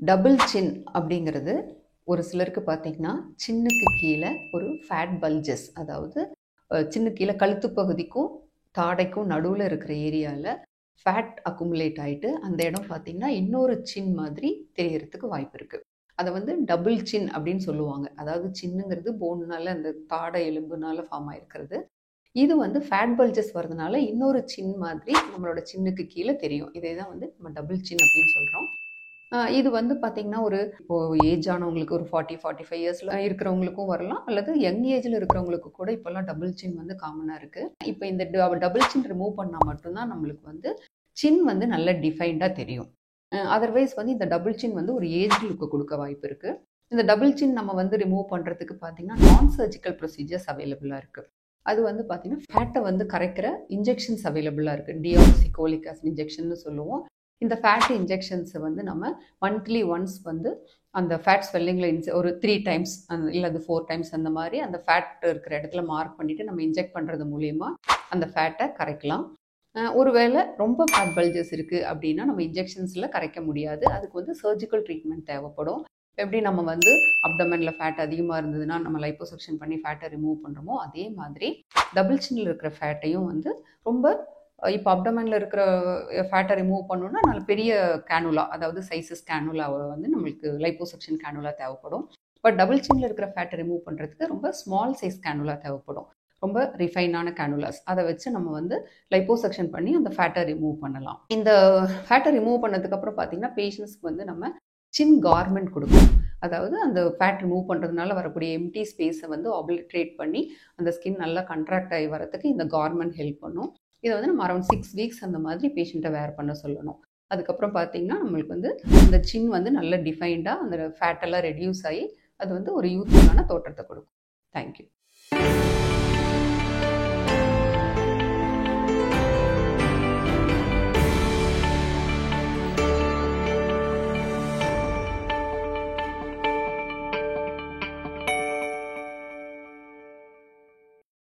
Double சின் அப்படிங்கிறது ஒரு சிலருக்கு பார்த்தீங்கன்னா, சின்னுக்கு கீழே ஒரு ஃபேட் பல்ஜஸ் அதாவது சின்னுக்கு கீழே கழுத்து பகுதிக்கும், தாடைக்கும் நடுவுல இருக்கிற ஏரியால ஃபேட் அக்குமுலேட் ஆயிட்டு, அந்த இடம் பார்த்தீங்கன்னா, இன்னொரு சின் மாதிரி தெரியறதுக்கு வாய்ப்பு இருக்கு. அத வந்து டபுள் சின் அப்படின்னு சொல்லுவாங்க. அதாவது சின்னுங்கிறது போன்னால அந்த தாடை எலும்புனால ஃபார்ம் ஆயிருக்கிறது. இது வந்து ஃபேட் பல்ஜஸ் வரதுனால இன்னொரு சின் மாதிரி நம்மளோட சின்னுக்கு கீழே தெரியும். இதே தான் வந்து நம்ம டபுள் சின் அப்படின்னு சொல்றோம். இது வந்து பார்த்தீங்கன்னா, இப்போ ஏஜ் ஆனவங்களுக்கு ஒரு 40, 45 இயர்ஸ்ல இருக்கிறவங்களுக்கும் வரலாம். அல்லது யங் ஏஜ்ல இருக்கிறவங்களுக்கு கூட இப்போலாம் டபுள் சின் வந்து காமனா இருக்கு. இப்போ இந்த டபுள் சின் ரிமூவ் பண்ணா மட்டும் தான் நம்மளுக்கு வந்து சின் வந்து நல்ல டிஃபைன்டா தெரியும். அதர்வைஸ் வந்து இந்த டபுள் சின் வந்து ஒரு ஏஜ் லுக் குடுக்க வாய்ப்பு இருக்கு. இந்த டபுள் சின் நம்ம வந்து ரிமூவ் பண்றதுக்கு பார்த்தீங்கன்னா, நான் சர்ஜிக்கல் ப்ரொசீஜர்ஸ் அவைலபிளா இருக்கு. அது வந்து பார்த்தீங்கன்னா, ஃபேட்ட வந்து கரைக்கிற இன்ஜெக்ஷன்ஸ் அவைலபிளா இருக்கு. டிஆக்சிகோலிக் ஆசிட் இன்ஜெக்ஷன்னு சொல்லுவோம். இந்த ஃபேட் இன்ஜெக்ஷன்ஸை வந்து நம்ம மந்த்லி ஒன்ஸ் வந்து அந்த ஃபேட் ஸ்வெல்லிங்கில் ஒரு 3 டைம்ஸ் இல்லை அது 4 டைம்ஸ் அந்த மாதிரி அந்த ஃபேட் இருக்கிற இடத்துல மார்க் பண்ணிவிட்டு நம்ம இன்ஜெக்ட் பண்ணுறது மூலயமா அந்த ஃபேட்டை கரைக்கலாம். ஒருவேளை ரொம்ப ஃபேட் பல்ஜஸ் இருக்குது அப்படின்னா நம்ம இன்ஜெக்ஷன்ஸில் கரைக்க முடியாது. அதுக்கு வந்து சர்ஜிக்கல் ட்ரீட்மெண்ட் தேவைப்படும். எப்படி நம்ம வந்து அப்டமனில் ஃபேட் அதிகமாக இருந்ததுன்னா நம்ம லைப்போசக்ஷன் பண்ணி ஃபேட்டை ரிமூவ் பண்ணுறோமோ அதே மாதிரி டபுள் சின்னில் இருக்கிற ஃபேட்டையும் வந்து ரொம்ப இப்போ அப்டமனில் இருக்கிற ஃபேட்டை ரிமூவ் பண்ணணும்னா நல்ல பெரிய கேனுலா அதாவது சைஸஸ் கேனுலாவை வந்து நம்மளுக்கு லைப்போசக்ஷன் கேனுலா தேவைப்படும். பட் டபுள் சின்னில் இருக்கிற ஃபேட்டை ரிமூவ் பண்ணுறதுக்கு ரொம்ப ஸ்மால் சைஸ் கேனுலா தேவைப்படும். ரொம்ப ரிஃபைனான கேனுலாஸ் அதை வச்சு நம்ம வந்து லைப்போசக்ஷன் பண்ணி அந்த ஃபேட்டை ரிமூவ் பண்ணலாம். இந்த ஃபேட்டை ரிமூவ் பண்ணதுக்கப்புறம் பார்த்தீங்கன்னா பேஷண்ட்ஸ்க்கு வந்து நம்ம சின் கார்மெண்ட் கொடுக்கணும். அதாவது அந்த ஃபேட் ரிமூவ் பண்ணுறதுனால வரக்கூடிய எம்டி ஸ்பேஸை வந்து ஆப்லிட்ரேட் பண்ணி அந்த ஸ்கின் நல்லா கண்ட்ராக்ட் ஆகி வரதுக்கு இந்த கார்மெண்ட் ஹெல்ப் பண்ணும். இதை வந்து நம்ம அரௌண்ட் 6 வீக்ஸ் அந்த மாதிரி பேஷண்ட்டை வேர் பண்ண சொல்லணும். அதுக்கப்புறம் பார்த்தீங்கன்னா நம்மளுக்கு வந்து அந்த சின் வந்து நல்ல டிஃபைன்டாக அந்த ஃபேட்டெல்லாம் ரெடியூஸ் ஆகி அது வந்து ஒரு யூத்ஃபுல்லான தோற்றத்தை கொடுக்கும். தேங்க்யூ.